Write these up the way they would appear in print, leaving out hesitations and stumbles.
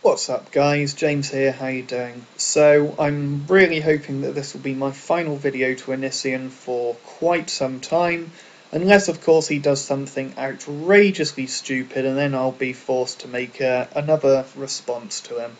What's up guys, James here, how you doing? So I'm really hoping that this will be my final video to Onision for quite some time, unless of course he does something outrageously stupid and then I'll be forced to make another response to him.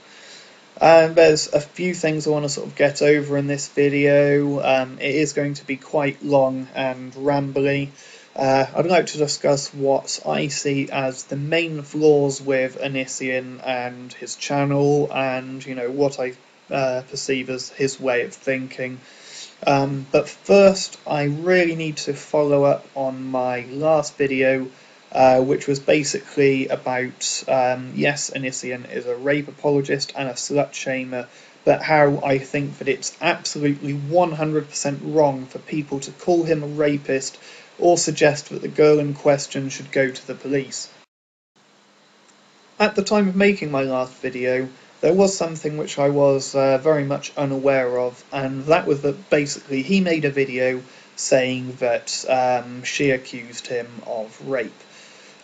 There's a few things I want to sort of get over in this video. It is going to be quite long and rambly. I'd like to discuss what I see as the main flaws with Onision and his channel, and what I perceive as his way of thinking. But first, I really need to follow up on my last video, which was basically about yes, Onision is a rape apologist and a slut shamer, but how I think that it's absolutely 100% wrong for people to call him a rapist or suggest that the girl in question should go to the police. At the time of making my last video, there was something which I was very much unaware of, and that was that basically he made a video saying that she accused him of rape.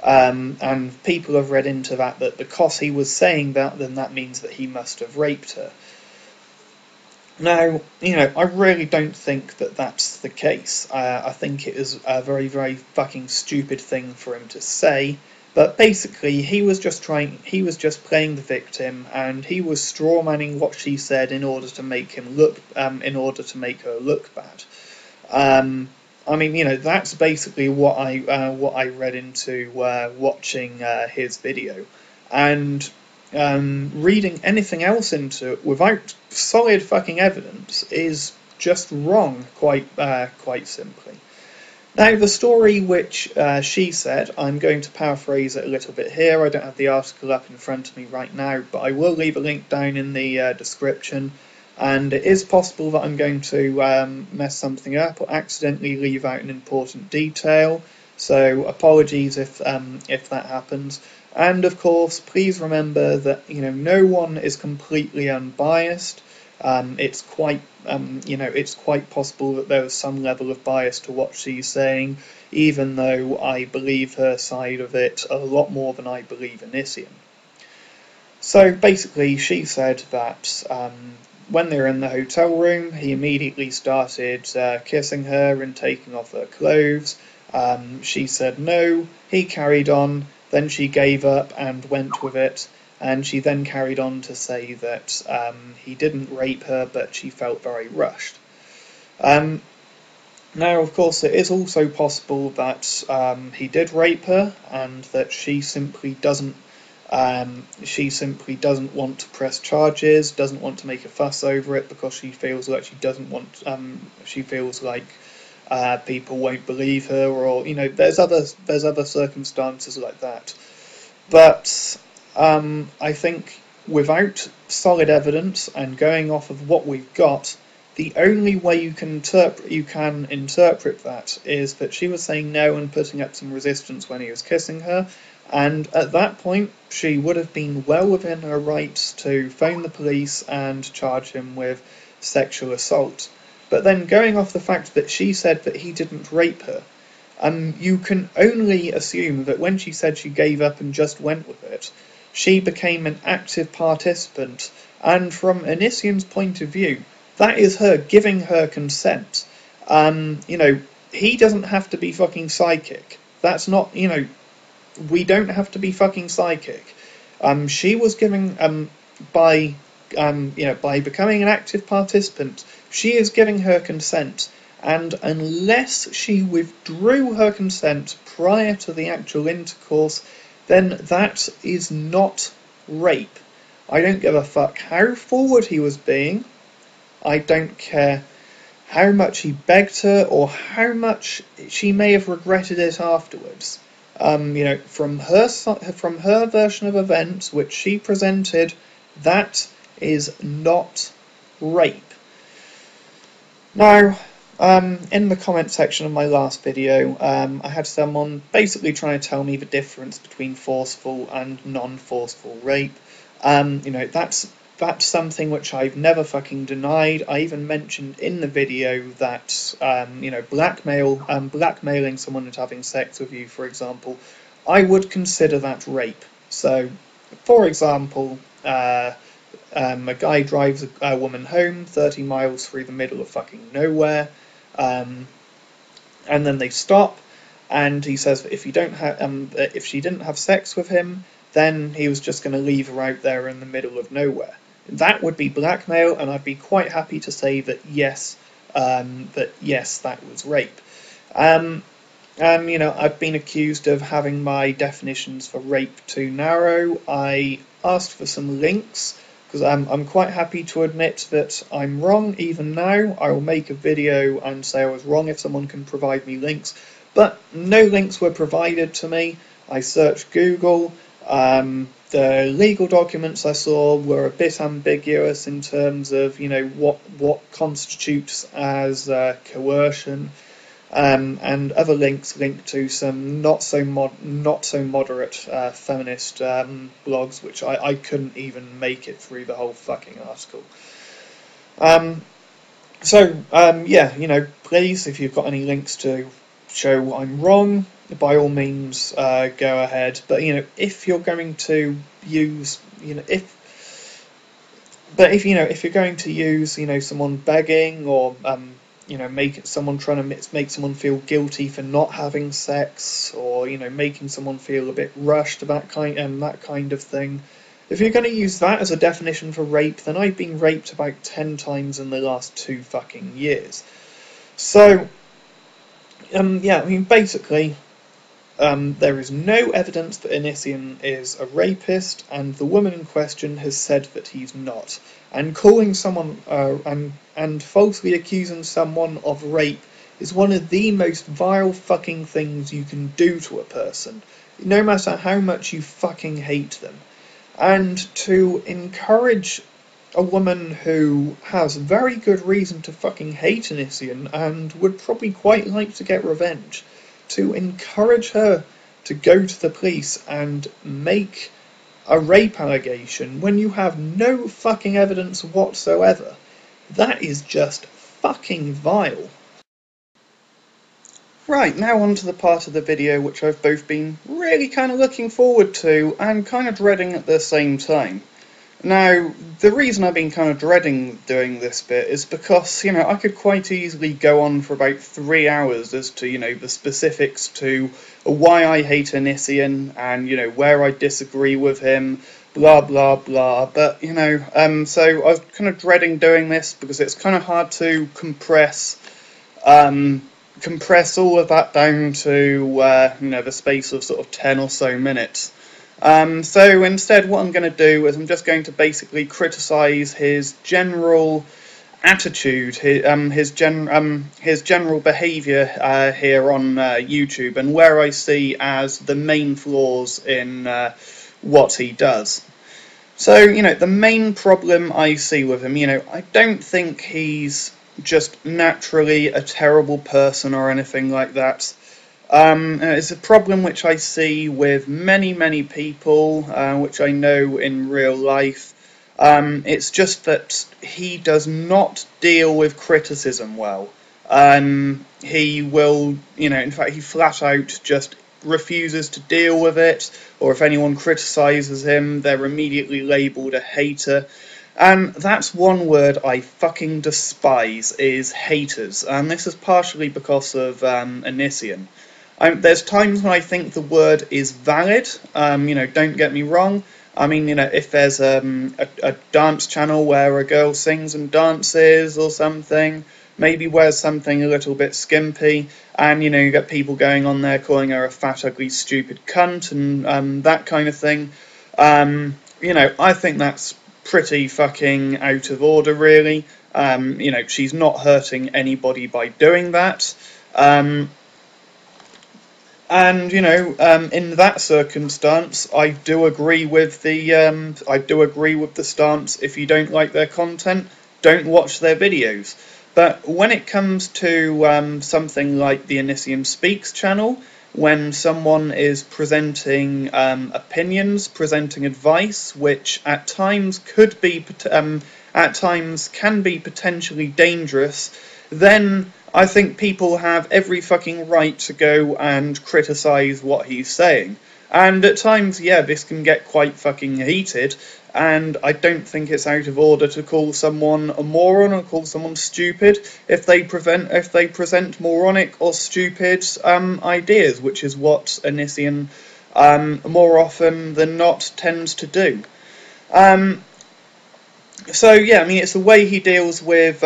And people have read into that because he was saying that, then that means that he must have raped her. Now, I really don't think that that's the case. I think it is a very, very fucking stupid thing for him to say. But basically, he was just playing the victim, and he was strawmanning what she said in order to make her look bad. I mean, that's basically what I read into watching his video, and reading anything else into it without solid fucking evidence is just wrong, quite simply. Now, the story which she said, I'm going to paraphrase it a little bit here. I don't have the article up in front of me right now, but I will leave a link down in the description. And it is possible that I'm going to mess something up or accidentally leave out an important detail. So apologies if that happens. And of course, please remember that no one is completely unbiased. It's quite possible that there is some level of bias to what she's saying, even though I believe her side of it a lot more than I believe Onision. So basically, she said that when they were in the hotel room, he immediately started kissing her and taking off her clothes. She said no, he carried on, then she gave up and went with it, and she then carried on to say that he didn't rape her, but she felt very rushed. Now, of course, it is also possible that he did rape her, and that she simply doesn't want to press charges, doesn't want to make a fuss over it because she feels like people won't believe her, or there's other circumstances like that. But I think without solid evidence and going off of what we've got, the only way you can interpret that is that she was saying no and putting up some resistance when he was kissing her, and at that point she would have been well within her rights to phone the police and charge him with sexual assault. But then, going off the fact that she said that he didn't rape her, you can only assume that when she said she gave up and just went with it, she became an active participant, and from Onision's point of view, that is her giving her consent. He doesn't have to be fucking psychic. That's not, we don't have to be fucking psychic. She was giving, by becoming an active participant, she is giving her consent, and unless she withdrew her consent prior to the actual intercourse, then that is not rape. I don't give a fuck how forward he was being. I don't care how much he begged her or how much she may have regretted it afterwards. From her version of events which she presented, that is not rape. Now, in the comment section of my last video, I had someone basically trying to tell me the difference between forceful and non-forceful rape. That's something which I've never fucking denied. I even mentioned in the video that, blackmailing someone into having sex with you, for example, I would consider that rape. So, for example, a guy drives a woman home 30 miles through the middle of fucking nowhere, um, and then they stop, and he says that if she didn't have sex with him, then he was just going to leave her out there in the middle of nowhere. That would be blackmail, and I'd be quite happy to say that yes, that was rape. Um, and I've been accused of having my definitions for rape too narrow. I asked for some links because I'm quite happy to admit that I'm wrong even now. I will make a video and say I was wrong if someone can provide me links. But no links were provided to me. I searched Google. The legal documents I saw were a bit ambiguous in terms of what constitutes as coercion. And other links link to some not so moderate feminist blogs, which I couldn't even make it through the whole fucking article. Please, if you've got any links to show I'm wrong, by all means go ahead. But if you're going to use if you're going to use someone begging or someone trying to make someone feel guilty for not having sex, or making someone feel a bit rushed, that kind of thing. If you're going to use that as a definition for rape, then I've been raped about 10 times in the last 2 fucking years. So, basically, there is no evidence that Onision is a rapist, and the woman in question has said that he's not. And calling someone and falsely accusing someone of rape is one of the most vile fucking things you can do to a person, no matter how much you fucking hate them. And to encourage a woman who has very good reason to fucking hate Onision and would probably quite like to get revenge, to encourage her to go to the police and make a rape allegation when you have no fucking evidence whatsoever, that is just fucking vile. Right, now on to the part of the video which I've both been really kind of looking forward to and kind of dreading at the same time. Now, the reason I've been kind of dreading doing this bit is because, I could quite easily go on for about 3 hours as to, the specifics to why I hate Onision and, where I disagree with him, blah, blah, blah. But, so I was kind of dreading doing this because it's kind of hard to compress all of that down to, the space of sort of 10 or so minutes. So instead what I'm going to do is I'm just going to basically criticise his general attitude, his general behaviour here on YouTube, and where I see as the main flaws in what he does. So, the main problem I see with him, I don't think he's just naturally a terrible person or anything like that. It's a problem which I see with many, many people, which I know in real life. It's just that he does not deal with criticism well. He will, in fact, he flat out just refuses to deal with it, or if anyone criticises him, they're immediately labelled a hater. And that's one word I fucking despise, is haters. And this is partially because of Onision. There's times when I think the word is valid, don't get me wrong. I mean, if there's a dance channel where a girl sings and dances or something, maybe wears something a little bit skimpy, and, you get people going on there calling her a fat, ugly, stupid cunt and that kind of thing. I think that's pretty fucking out of order, really. She's not hurting anybody by doing that. And in that circumstance, I do agree with the stance. If you don't like their content, don't watch their videos. But when it comes to something like the Onision Speaks channel, when someone is presenting opinions, presenting advice, which at times can be potentially dangerous, then I think people have every fucking right to go and criticise what he's saying. And at times, yeah, this can get quite fucking heated, and I don't think it's out of order to call someone a moron or call someone stupid if they present moronic or stupid ideas, which is what Onision more often than not tends to do. So yeah, I mean, it's the way he deals with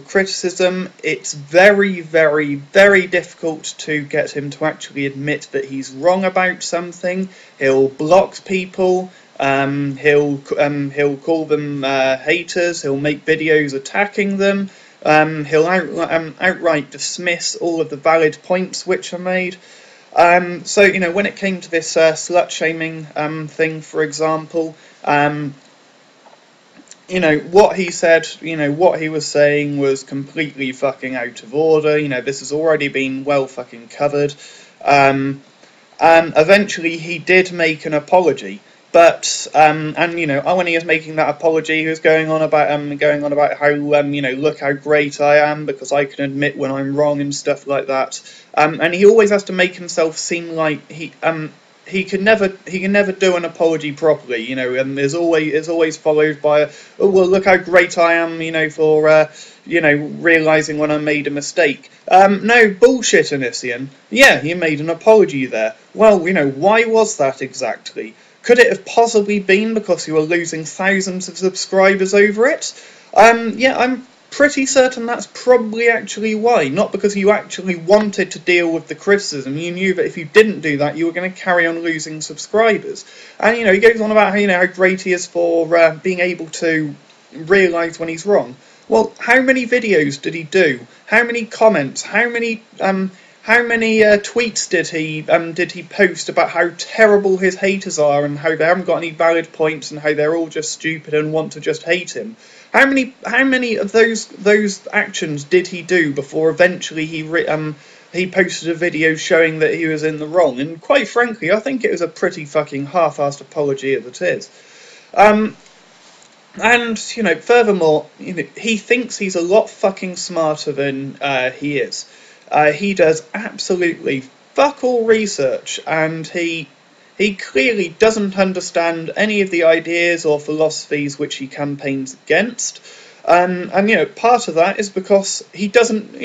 criticism. It's very, very, very difficult to get him to actually admit that he's wrong about something. He'll block people. He'll call them haters. He'll make videos attacking them. He'll outright dismiss all of the valid points which are made. So when it came to this slut shaming thing, for example. What he said, what he was saying was completely fucking out of order. This has already been well fucking covered. Eventually he did make an apology, but when he was making that apology, he was going on about how look how great I am because I can admit when I'm wrong and stuff like that. And he always has to make himself seem like he can never do an apology properly, and it's always followed by, oh well, look how great I am, for realising when I made a mistake. No, bullshit, Onision. Yeah, you made an apology there. Well, why was that exactly? Could it have possibly been because you were losing thousands of subscribers over it? Yeah, I'm pretty certain that's probably actually why. Not because you actually wanted to deal with the criticism. You knew that if you didn't do that, you were going to carry on losing subscribers. And he goes on about how great he is for being able to realise when he's wrong. Well, how many videos did he do? How many comments? How many tweets did he post about how terrible his haters are and how they haven't got any valid points and how they're all just stupid and want to just hate him? How many of those actions did he do before eventually he posted a video showing that he was in the wrong? And quite frankly, I think it was a pretty fucking half-assed apology as it is. And furthermore, he thinks he's a lot fucking smarter than he is. He does absolutely fuck all research, and he clearly doesn't understand any of the ideas or philosophies which he campaigns against. And part of that is because he doesn't,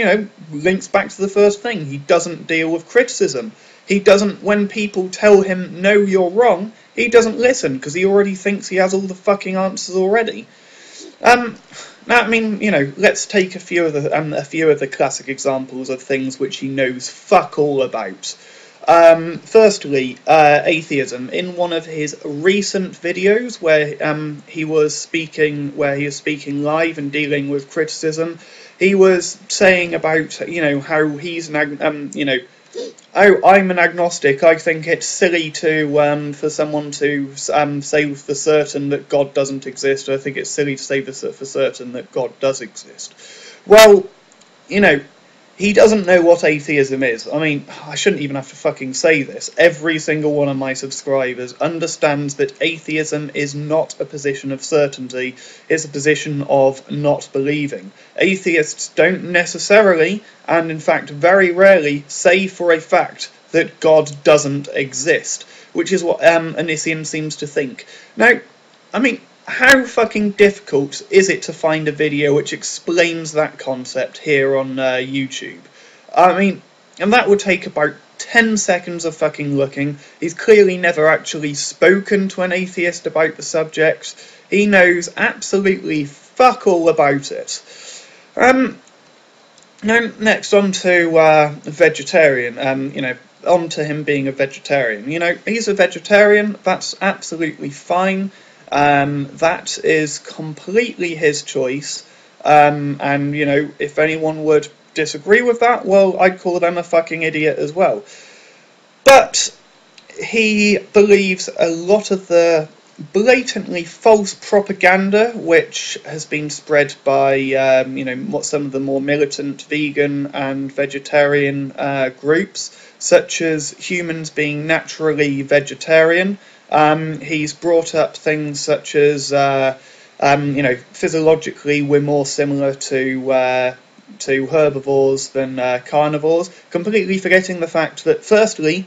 links back to the first thing, he doesn't deal with criticism. He doesn't, when people tell him, no, you're wrong, he doesn't listen, because he already thinks he has all the fucking answers already. Now, I mean, let's take a few of the classic examples of things which he knows fuck all about. Firstly, atheism. In one of his recent videos where he was speaking live and dealing with criticism, he was saying about how he's I'm an agnostic. I think it's silly to for someone to say for certain that God doesn't exist. I think it's silly to say for certain that God does exist. Well, he doesn't know what atheism is. I mean, I shouldn't even have to fucking say this. Every single one of my subscribers understands that atheism is not a position of certainty, it's a position of not believing. Atheists don't necessarily, and in fact very rarely, say for a fact that God doesn't exist, which is what Onision seems to think. Now, I mean, how fucking difficult is it to find a video which explains that concept here on YouTube? I mean, and that would take about 10 seconds of fucking looking. He's clearly never actually spoken to an atheist about the subject. He knows absolutely fuck all about it. Now, next on to vegetarian. On to him being a vegetarian. He's a vegetarian. That's absolutely fine. That is completely his choice, and if anyone would disagree with that, well, I'd call them a fucking idiot as well. But he believes a lot of the blatantly false propaganda which has been spread by some of the more militant vegan and vegetarian groups, such as humans being naturally vegetarian. He's brought up things such as, physiologically we're more similar to herbivores than carnivores, completely forgetting the fact that, firstly,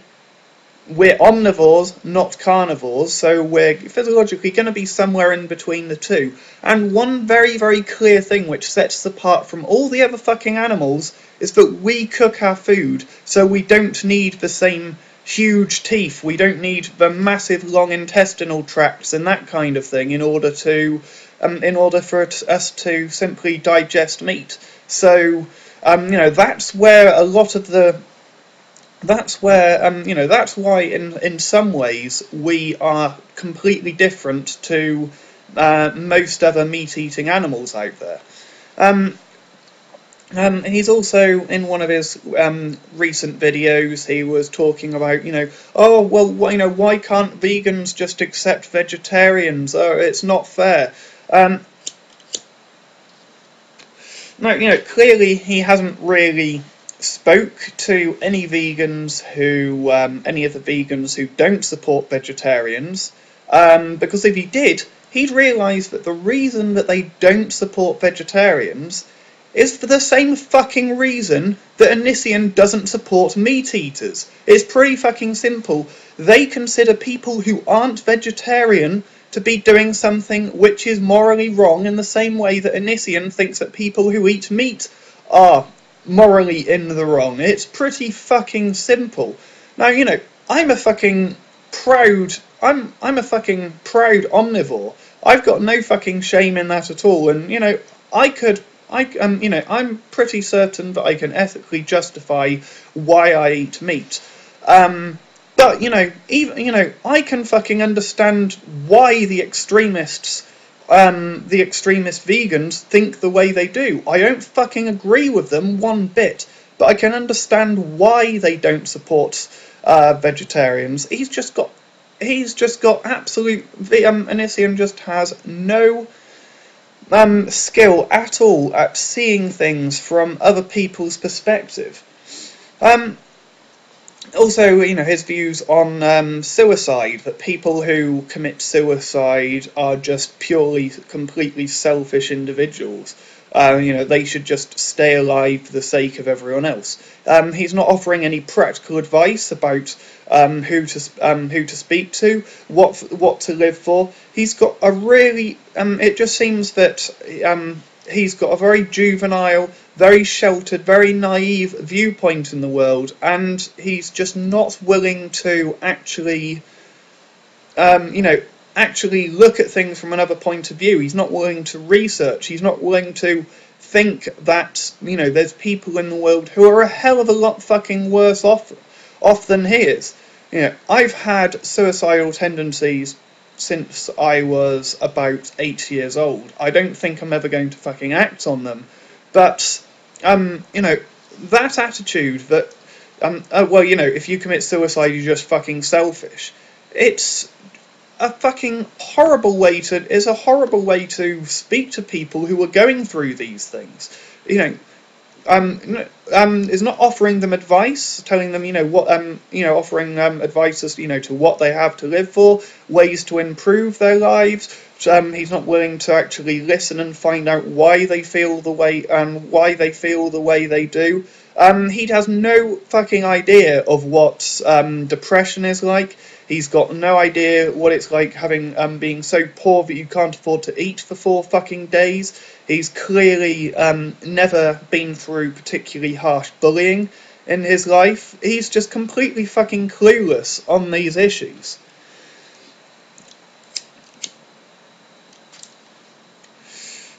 we're omnivores, not carnivores, so we're physiologically going to be somewhere in between the two. And one very, very clear thing which sets us apart from all the other fucking animals is that we cook our food, so we don't need the same huge teeth, we don't need the massive long intestinal tracts and that kind of thing in order for us to simply digest meat. So, that's where a lot of the that's why in some ways we are completely different to most other meat-eating animals out there. He's also, in one of his recent videos, he was talking about, oh, well, why can't vegans just accept vegetarians? Oh, it's not fair. No, clearly he hasn't really spoke to any of the vegans who don't support vegetarians, because if he did, he'd realise that the reason that they don't support vegetarians is for the same fucking reason that Onision doesn't support meat eaters. It's pretty fucking simple. They consider people who aren't vegetarian to be doing something which is morally wrong, in the same way that Onision thinks that people who eat meat are morally in the wrong. It's pretty fucking simple. Now, I'm a fucking proud omnivore. I've got no fucking shame in that at all, and I'm pretty certain that I can ethically justify why I eat meat. But I can fucking understand why the extremist vegans think the way they do. I don't fucking agree with them one bit, but I can understand why they don't support vegetarians. He's just got absolute. Onision just has no skill at all at seeing things from other people's perspective. Also, his views on suicide, that people who commit suicide are just completely selfish individuals. They should just stay alive for the sake of everyone else. He's not offering any practical advice about who to speak to, what to live for. He's got a really. It just seems that he's got a very juvenile, very sheltered, very naive viewpoint in the world, and he's just not willing to actually look at things from another point of view. He's not willing to research. He's not willing to think that, there's people in the world who are a hell of a lot fucking worse off than he is. I've had suicidal tendencies since I was about 8 years old. I don't think I'm ever going to fucking act on them, but that attitude that if you commit suicide, you're just fucking selfish. It's a fucking horrible way to speak to people who are going through these things. Is not offering them advice, telling them, offering advice as, to what they have to live for, ways to improve their lives. He's not willing to actually listen and find out why they feel the way they do. He has no fucking idea of what depression is like. He's got no idea what it's like being so poor that you can't afford to eat for 4 fucking days. He's clearly never been through particularly harsh bullying in his life. He's just completely fucking clueless on these issues.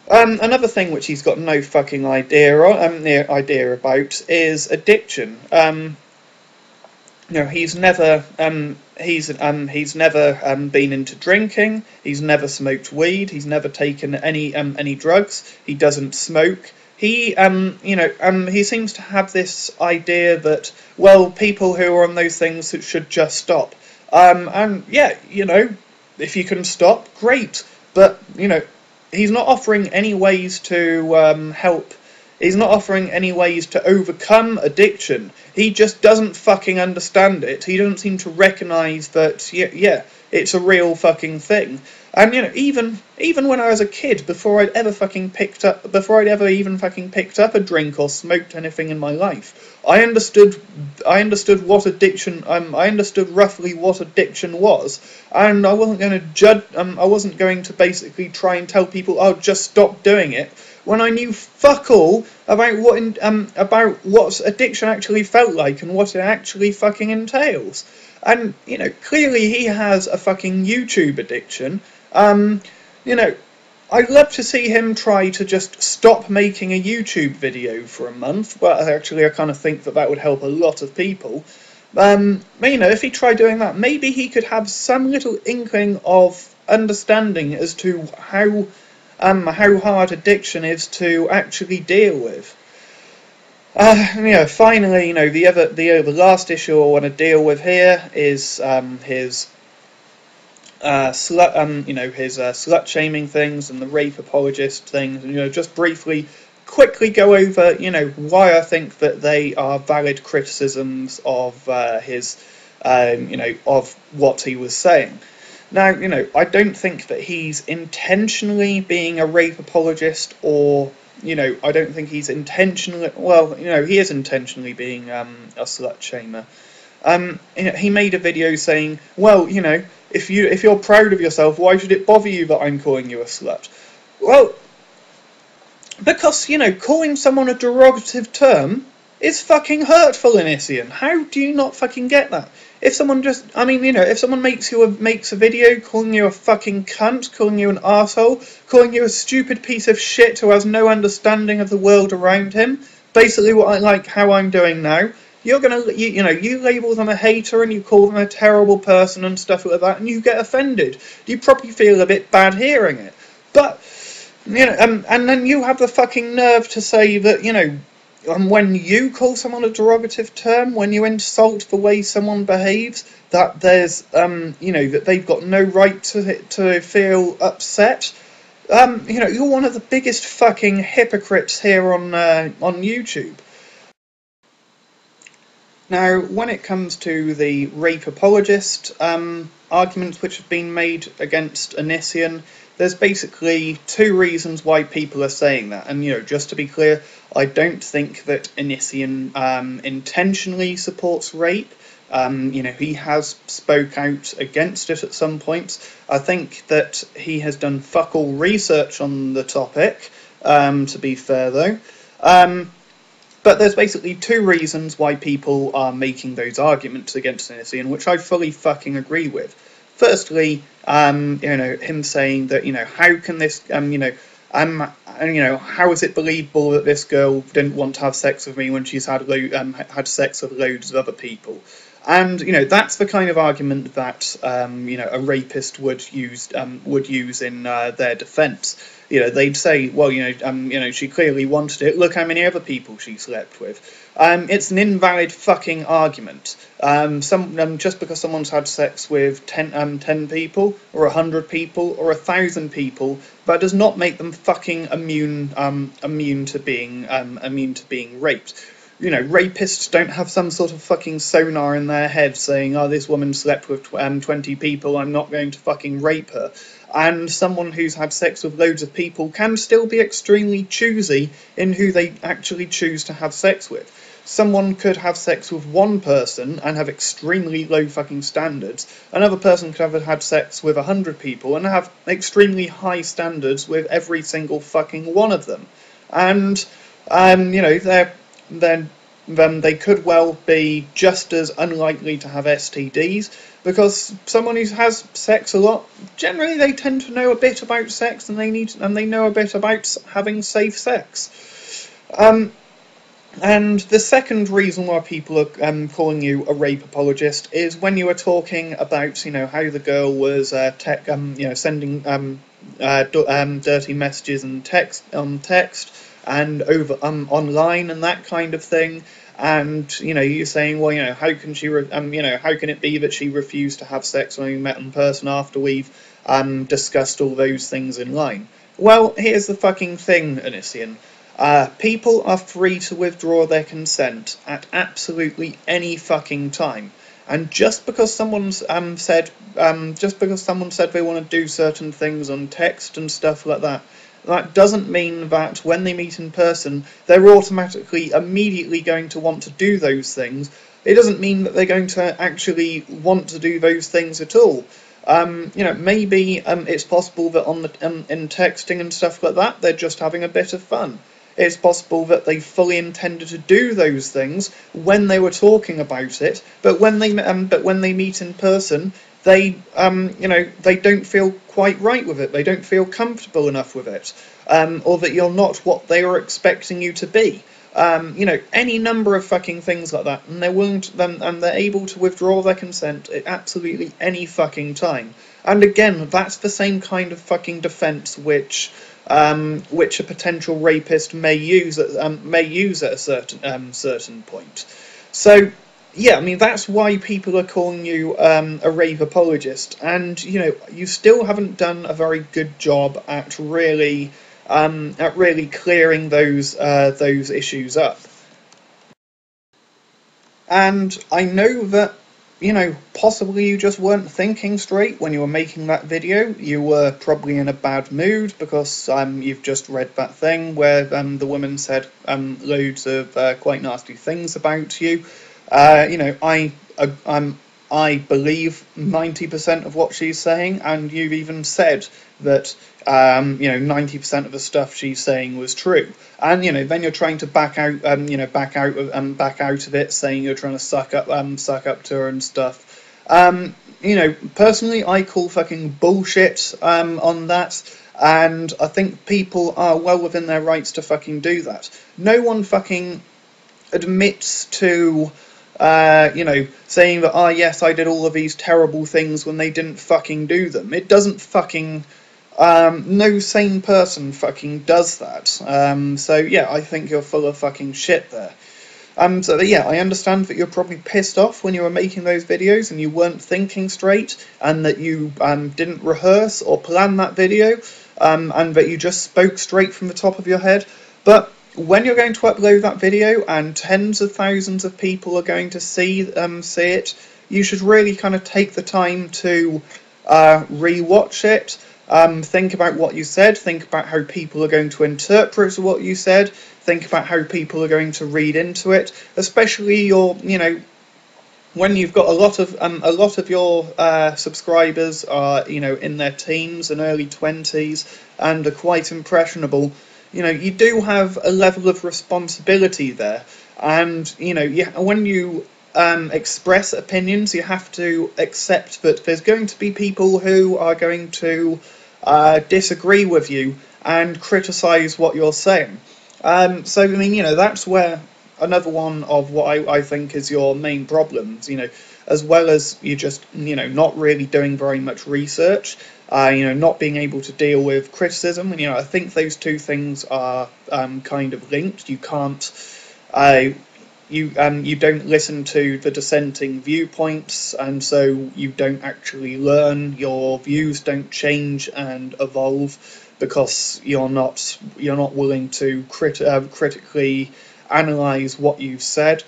Another thing which he's got no fucking idea about is addiction. He's never been into drinking. He's never smoked weed. He's never taken any drugs. He doesn't smoke. He seems to have this idea that, well, people who are on those things should just stop. If you can stop, great. But he's not offering any ways to help. He's not offering any ways to overcome addiction. He just doesn't fucking understand it. He doesn't seem to recognise that, it's a real fucking thing. And even when I was a kid, before I'd ever even fucking picked up a drink or smoked anything in my life, I understood what addiction I understood roughly what addiction was, and I wasn't going to judge. I wasn't going to basically try and tell people, "Oh, just stop doing it," when I knew fuck all about about what addiction actually felt like and what it actually fucking entails. And clearly he has a fucking YouTube addiction. Um, you know, I'd love to see him try to just stop making a YouTube video for a month, but actually I kind of think that would help a lot of people. But, if he tried doing that, maybe he could have some little inkling of understanding as to how hard addiction is to actually deal with. Finally, the last issue I want to deal with here is his slut shaming things and the rape apologist things, and just quickly go over why I think that they are valid criticisms of his of what he was saying. Now, I don't think that he's intentionally being a rape apologist, or I don't think he's intentionally. Well, he is intentionally being a slut shamer. He made a video saying, well, if you're proud of yourself, why should it bother you that I'm calling you a slut? Well, because, calling someone a derogative term is fucking hurtful, Onision. How do you not fucking get that? If someone if someone makes a video calling you a fucking cunt, calling you an arsehole, calling you a stupid piece of shit who has no understanding of the world around him, basically how I'm doing now, you're gonna, you label them a hater and you call them a terrible person and stuff like that, and you get offended. You probably feel a bit bad hearing it. But, and then you have the fucking nerve to say that, when you call someone a derogative term, when you insult the way someone behaves, that there's, that they've got no right to feel upset. You're one of the biggest fucking hypocrites here on YouTube. Now, when it comes to the rape apologist arguments which have been made against Onision, there's basically two reasons why people are saying that. And, just to be clear, I don't think that Onision intentionally supports rape. He has spoke out against it at some points. I think that he has done fuck all research on the topic, to be fair though. But there's basically two reasons why people are making those arguments against Onision, which I fully fucking agree with. Firstly, him saying that, how can this, how is it believable that this girl didn't want to have sex with me when she's had sex with loads of other people? And that's the kind of argument that a rapist would use in their defence. They'd say, well, she clearly wanted it. Look how many other people she slept with. It's an invalid fucking argument. Just because someone's had sex with 10 people, or 100 people, or 1,000 people, that does not make them fucking immune to being raped. Rapists don't have some sort of fucking sonar in their head saying, oh, this woman slept with 20 people, I'm not going to fucking rape her. And someone who's had sex with loads of people can still be extremely choosy in who they actually choose to have sex with. Someone could have sex with one person and have extremely low fucking standards. Another person could have had sex with 100 people and have extremely high standards with every single fucking one of them. And, then they could well be just as unlikely to have STDs, because someone who has sex a lot, generally they tend to know a bit about sex, and they know a bit about having safe sex. And the second reason why people are calling you a rape apologist is when you were talking about how the girl was sending dirty messages and text and over online and that kind of thing. And you're saying, well, how can she? How can it be that she refused to have sex when we met in person after we've discussed all those things in line? Well, here's the fucking thing, Onision. People are free to withdraw their consent at absolutely any fucking time. And just because someone's just because someone said they want to do certain things on text and stuff like that, that doesn't mean that when they meet in person, they're automatically, immediately going to want to do those things. It doesn't mean that they're going to actually want to do those things at all. Maybe it's possible that on the in texting and stuff like that, they're just having a bit of fun. It's possible that they fully intended to do those things when they were talking about it, but when they meet in person, they they don't feel quite right with it. They don't feel comfortable enough with it, or that you're not what they were expecting you to be. Any number of fucking things like that, and they're willing to, and they're able to withdraw their consent at absolutely any fucking time. And again, that's the same kind of fucking defence which a potential rapist may use at a certain point. So yeah, I mean that's why people are calling you a rape apologist, and you still haven't done a very good job at really clearing those issues up. And I know that possibly you just weren't thinking straight when you were making that video. You were probably in a bad mood because you've just read that thing where the woman said loads of quite nasty things about you. I believe 90% of what she's saying, and you've even said that 90% of the stuff she's saying was true. And then you're trying to back out of it, saying you're trying to suck up to her and stuff. Personally, I call fucking bullshit on that. And I think people are well within their rights to fucking do that. No one fucking admits to saying that, yes, I did all of these terrible things when they didn't fucking do them. It doesn't fucking, no sane person fucking does that. So yeah, I think you're full of fucking shit there. So yeah, I understand that you're probably pissed off when you were making those videos and you weren't thinking straight, and that you didn't rehearse or plan that video, and that you just spoke straight from the top of your head. But when you're going to upload that video and tens of thousands of people are going to see it, you should really kind of take the time to re-watch it, think about what you said, think about how people are going to interpret what you said, think about how people are going to read into it, especially when you've got a lot of your subscribers are in their teens and early 20s and are quite impressionable. You do have a level of responsibility there, and when you express opinions, you have to accept that there's going to be people who are going to disagree with you and criticise what you're saying. So I mean, that's where another one of what I think is your main problems. As well as you just not really doing very much research. Not being able to deal with criticism, and I think those two things are kind of linked. You can't, you don't listen to the dissenting viewpoints, and so you don't actually learn. Your views don't change and evolve because you're not willing to critically analyze what you've said.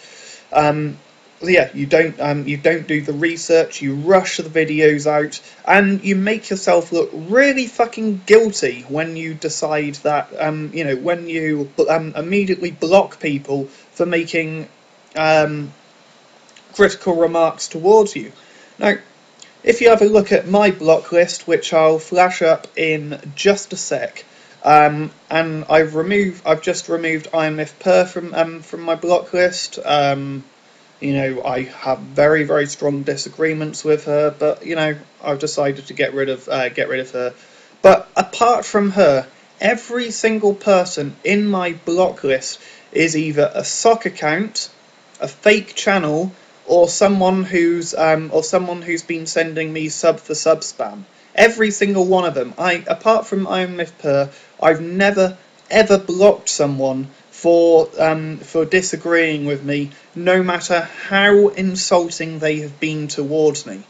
Yeah, you don't do the research, you rush the videos out, and you make yourself look really fucking guilty when you decide that, when you immediately block people for making critical remarks towards you. Now, if you have a look at my block list, which I'll flash up in just a sec, and I've just removed Iron Myth Per from my block list. I have very, very strong disagreements with her, but I've decided to get rid of her. But apart from her, every single person in my block list is either a sock account, a fake channel, or someone who's been sending me sub for sub spam. Every single one of them. Apart from Iron Myth Per, I've never ever blocked someone for disagreeing with me, no matter how insulting they have been towards me.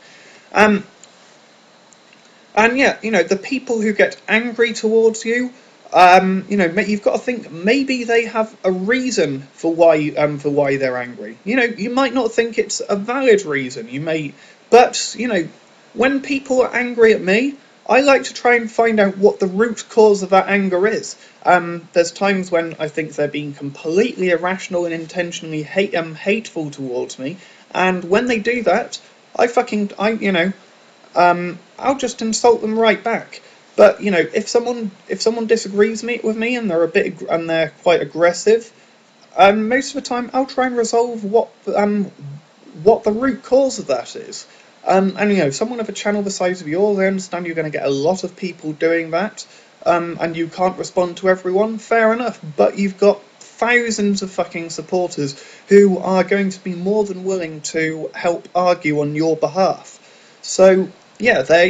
And yeah, the people who get angry towards you you know, you've got to think maybe they have a reason for why they're angry. You know, you might not think it's a valid reason. You may, but you know, when people are angry at me, I like to try and find out what the root cause of that anger is. There's times when I think they're being completely irrational and intentionally hateful towards me, and when they do that, you know, I'll just insult them right back. But you know, if someone disagrees with me and they're quite aggressive, most of the time I'll try and resolve what the root cause of that is. And you know, someone of a channel the size of yours, I understand you're going to get a lot of people doing that, and you can't respond to everyone. Fair enough, but you've got thousands of fucking supporters who are going to be more than willing to help argue on your behalf. So yeah, there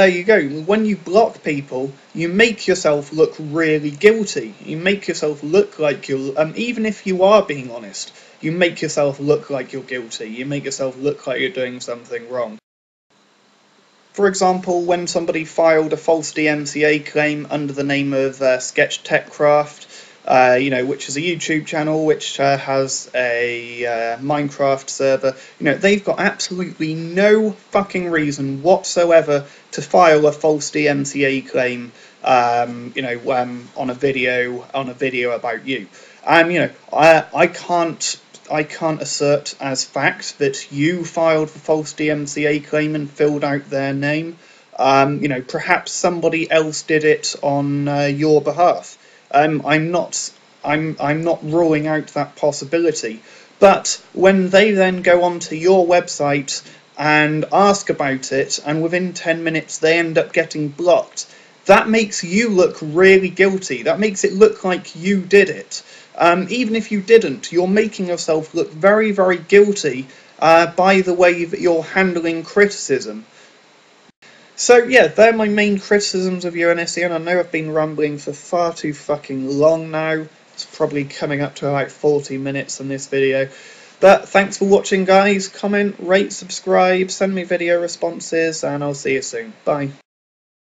you go. When you block people, you make yourself look really guilty. You make yourself look like you're, even if you are being honest, you make yourself look like you're guilty. You make yourself look like you're doing something wrong. For example, when somebody filed a false DMCA claim under the name of Sketch Techcraft, you know, which is a YouTube channel which has a Minecraft server, you know, they've got absolutely no fucking reason whatsoever to file a false DMCA claim, you know, on a video about you. You know, I can't assert as fact that you filed the false DMCA claim and filled out their name. You know, perhaps somebody else did it on your behalf. I'm not ruling out that possibility. But when they then go onto your website and ask about it, and within 10 minutes they end up getting blocked, that makes you look really guilty. That makes it look like you did it. Even if you didn't, you're making yourself look very, very guilty by the way that you're handling criticism. So yeah, they're my main criticisms of UNSC, and I know I've been rambling for far too fucking long now. It's probably coming up to about 40 minutes on this video. But thanks for watching, guys. Comment, rate, subscribe, send me video responses, and I'll see you soon. Bye.